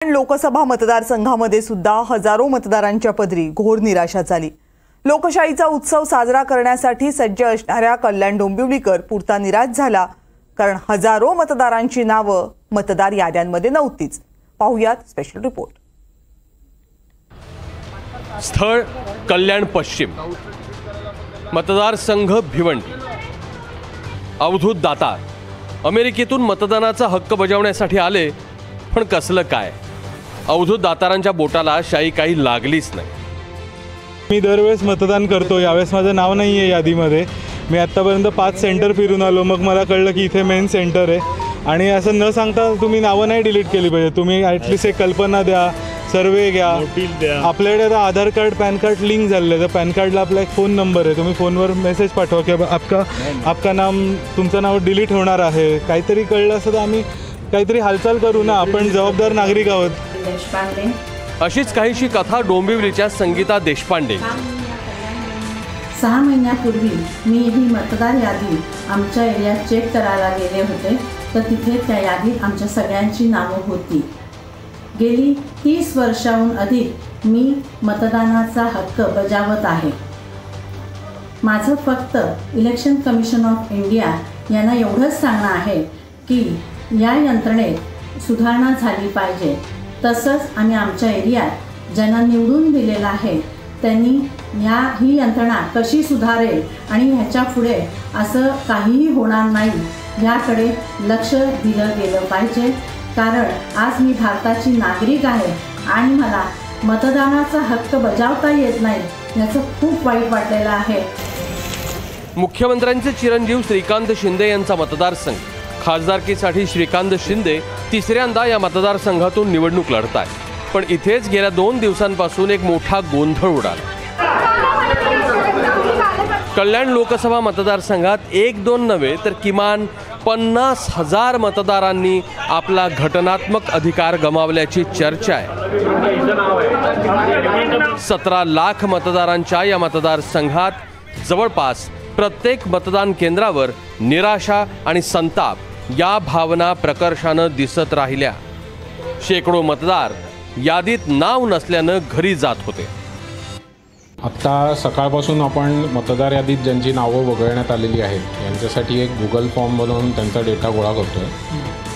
लोकसभा मतदारसंघामध्ये सुद्धा हजारो मतदारांच्या पदरी घोर निराशा झाली। लोकशाहीचा उत्सव साजरा करण्यासाठी सज्ज असणाऱ्या कल्याण डोंबिवलीकर पुरता निराश झाला, कारण हजारो मतदारांची नावे मतदार याद्यांमध्ये नव्हतीच। पाहुयात स्पेशल रिपोर्ट। स्थळ कल्याण पश्चिम, मतदारसंघ भिवंडी। अवधूत दातार अमेरिकेतून मतदानाचा हक्क बजावण्यासाठी आले, पण कसलं काय, अवधूत दातारांच्या बोटाला शाई काही लागलीच नाही। मी दरवेळेस मतदान करतो, यावेळेस माझं नाव नाही आहे यादीमध्ये। मी आत्तापर्यंत 5 सेंटर फिरून आलो, मग मला कळलं की इथे मेन सेंटर आहे। आणि असं न सांगता तुम्ही नावं नाही डिलीट केली पाहिजे, तुम्ही ॲटलिस्ट एक कल्पना द्या, सर्वे घ्या। आपल्याकडे आता आधार कार्ड पॅन कार्ड लिंक झालेलं आहे, तर पॅन कार्डला आपला एक फोन नंबर आहे, तुम्ही फोनवर मेसेज पाठवा की आपका नाम, तुमचं नाव डिलीट होणार आहे। काहीतरी कळलं असं तर आम्ही काहीतरी हालचाल करू ना, आपण जबाबदार नागरिक आहोत। अशीच काहीशी कथा डोंबिवलीच्या संगीता देशपांडे। 6 महिन्यापूर्वी मी ही मतदार यादी आमच्या एरियात चेक करायला गेले होते, तर तिथे त्या यादीत आमच्या सगळ्यांची नावं होती। गेली 30 वर्षाहून अधिक मी मतदानाचा हक्क बजावत आहे। माझं फक्त इलेक्शन कमिशन ऑफ इंडिया यांना एवढंच सांगणं आहे की या यंत्रणेत सुधारणा झाली पाहिजे। तसंच आम्ही आमच्या एरियात ज्यांना निवडून दिलेलं आहे त्यांनी ही यंत्रणा कशी सुधारेल आणि ह्याच्या पुढे असं काहीही होणार नाही याकडे लक्ष दिलं गेलं पाहिजे। कारण आज मी भारताची नागरिक आहे आणि मला मतदानाचा हक्क बजावता येत नाही, याचं खूप वाईट वाटलेलं आहे। मुख्यमंत्र्यांचे चिरंजीव श्रीकांत शिंदे यांचा मतदारसंघ, खासदारकीसाठी श्रीकांत शिंदे तिसऱ्यांदा या मतदारसंघातून निवडणूक लढतायत, पण इथेच गेल्या 2 दिवसांपासून एक मोठा गोंधळ उडाला। कल्याण लोकसभा मतदारसंघात 1-2 नव्हे तर किमान 50,000 मतदारांनी आपला घटनात्मक अधिकार गमावल्याची चर्चा आहे। 17 लाख मतदारांच्या या मतदारसंघात जवळपास प्रत्येक मतदान केंद्रावर निराशा आणि संताप या भावना प्रकर्षानं दिसत राहिल्या। शेकडो मतदार यादीत नाव नसल्यानं घरी जात होते। आत्ता सकाळपासून आपण मतदार यादीत ज्यांची नावं वगळण्यात आलेली आहेत यांच्यासाठी एक गुगल फॉर्म बनवून त्यांचा डेटा गोळा करतो आहे।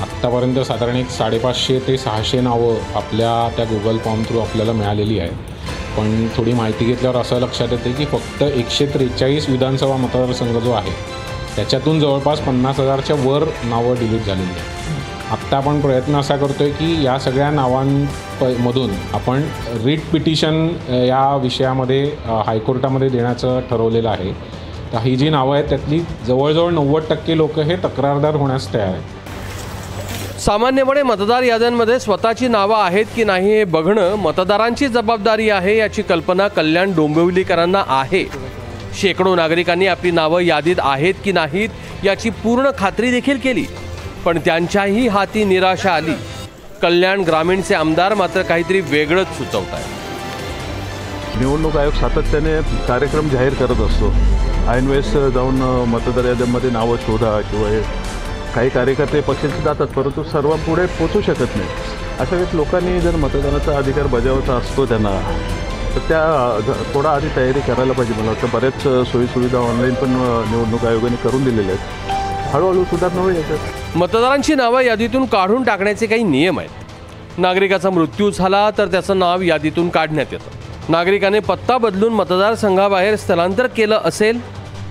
आत्तापर्यंत साधारण एक 550 ते 600 नावं आपल्या त्या गुगल फॉर्म थ्रू आपल्याला मिळालेली आहे। पण थोडी माहिती घेतल्यावर असं लक्षात येते की फक्त 143 विधानसभा मतदारसंघ जो आहे त्याच्यातून जवळपास 50,000च्या वर नावं डिलीट झालेली आहेत। आत्ता आपण प्रयत्न असा करतो आहे की या सगळ्या नावांमधून आपण रिट पिटिशन या विषयामध्ये हायकोर्टामध्ये देण्याचं ठरवलेलं आहे। तर ही जी नावं आहेत त्यातली जवळजवळ 90% लोक हे तक्रारदार होण्यास तयार आहेत। सामान्यपणे मतदार याद्यांमध्ये स्वतःची नावं आहेत की नाही हे बघणं मतदारांची जबाबदारी आहे, याची कल्पना कल्याण डोंबिवलीकरांना आहे। शेकडो नागरिकांनी आपली नावं यादीत आहेत की नाहीत याची पूर्ण खात्री देखील केली, पण त्यांच्याही हाती निराशा आली। कल्याण ग्रामीणचे आमदार मात्र काहीतरी वेगळंच सुचवत आहेत। निवडणूक आयोग सातत्याने कार्यक्रम जाहीर करत असतो, ऐनवेळेस जाऊन मतदार याद्यांमध्ये नावं शोधा किंवा काही कार्यकर्ते पक्षाचे जातात, परंतु सर्वांपुढे पोचू शकत नाही। अशा वेळेस लोकांनी जर मतदानाचा अधिकार बजावता असतो त्यांना, तर त्या थोडा आधी तयारी करायला पाहिजे। मला वाटतं बऱ्याच सोयीसुविधा ऑनलाईन पण निवडणूक आयोगाने करून दिलेल्या आहेत, हळूहळू सुधारणा होईल याच्यात। मतदारांची नावं यादीतून काढून टाकण्याचे काही नियम आहेत। नागरिकाचा मृत्यू झाला तर त्याचं नाव यादीतून काढण्यात येतं। नागरिकाने पत्ता बदलून मतदारसंघाबाहेर स्थलांतर केलं असेल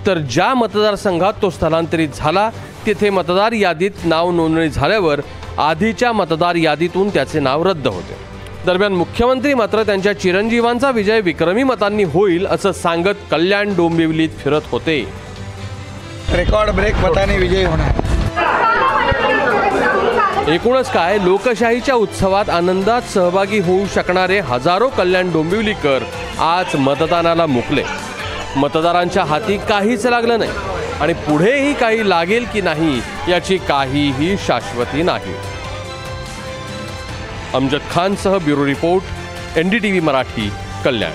तर ज्या मतदारसंघात तो स्थलांतरित झाला तिथे मतदार यादीत नाव नोंदणी झाल्यावर आधीच्या मतदार यादीतून त्याचे नाव रद्द होते। दरम्यान मुख्यमंत्री मात्र त्यांच्या चिरंजीवांचा विजय विक्रमी मतांनी होईल असं सांगत कल्याण डोंबिवलीत फिरत होते। रेकॉर्ड ब्रेक मताने विजयी होणार। एकूणच काय, लोकशाहीच्या उत्सवात आनंदात सहभागी होऊ शकणारे हजारो कल्याण डोंबिवलीकर आज मतदानाला मुकले। मतदारांच्या हाती काहीच लागलं नाही आणि पुढेही काही लागेल की नाही याची काहीही शाश्वती नाही। अमजद खानसह ब्युरो रिपोर्ट, NDTV मराठी, कल्याण।